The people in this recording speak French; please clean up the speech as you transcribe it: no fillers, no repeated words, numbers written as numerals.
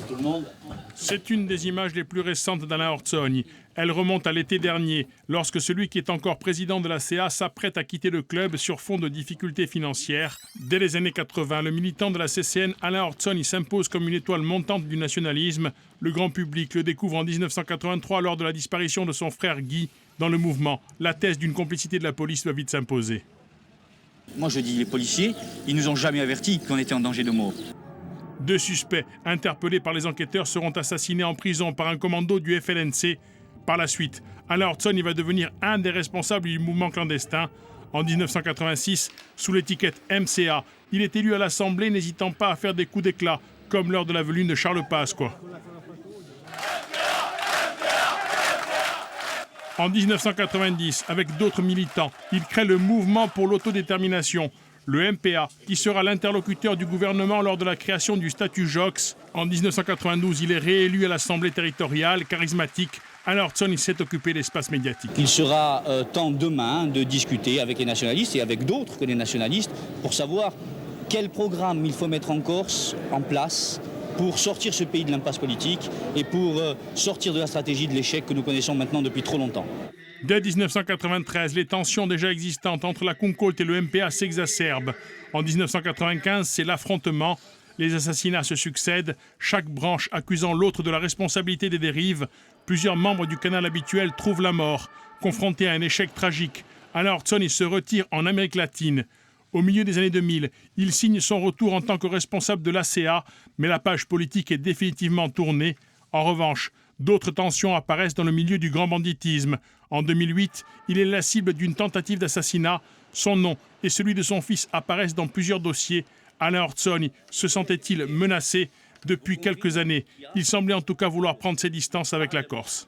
tout le monde. C'est une des images les plus récentes d'Alain Orzzoni. Elle remonte à l'été dernier, lorsque celui qui est encore président de la CA s'apprête à quitter le club sur fond de difficultés financières. Dès les années 80, le militant de la CCN, Alain Orzzoni, s'impose comme une étoile montante du nationalisme. Le grand public le découvre en 1983 lors de la disparition de son frère Guy. Dans le mouvement, la thèse d'une complicité de la police va vite s'imposer. Moi je dis les policiers, ils nous ont jamais avertis qu'on était en danger de mort. 2 suspects interpellés par les enquêteurs seront assassinés en prison par un commando du FLNC. Par la suite, Alain Orzzoni va devenir un des responsables du mouvement clandestin. En 1986, sous l'étiquette MCA, il est élu à l'Assemblée, n'hésitant pas à faire des coups d'éclat, comme lors de la venue de Charles Pasqua. En 1990, avec d'autres militants, il crée le Mouvement pour l'autodétermination, le MPA, qui sera l'interlocuteur du gouvernement lors de la création du statut JOX. En 1992, il est réélu à l'Assemblée territoriale, charismatique. Alain Orzzoni s'est occupé de l'espace médiatique. Il sera temps demain de discuter avec les nationalistes et avec d'autres que les nationalistes pour savoir quel programme il faut mettre en Corse en place pour sortir ce pays de l'impasse politique et pour sortir de la stratégie de l'échec que nous connaissons maintenant depuis trop longtemps. Dès 1993, les tensions déjà existantes entre la Kunkult et le MPA s'exacerbent. En 1995, c'est l'affrontement. Les assassinats se succèdent, chaque branche accusant l'autre de la responsabilité des dérives. Plusieurs membres du canal habituel trouvent la mort. Confronté à un échec tragique, Alain Orzzoni se retire en Amérique latine. Au milieu des années 2000, il signe son retour en tant que responsable de l'ACA, mais la page politique est définitivement tournée. En revanche, d'autres tensions apparaissent dans le milieu du grand banditisme. En 2008, il est la cible d'une tentative d'assassinat. Son nom et celui de son fils apparaissent dans plusieurs dossiers. Alain Orzzoni se sentait-il menacé? Depuis quelques années, il semblait en tout cas vouloir prendre ses distances avec la Corse.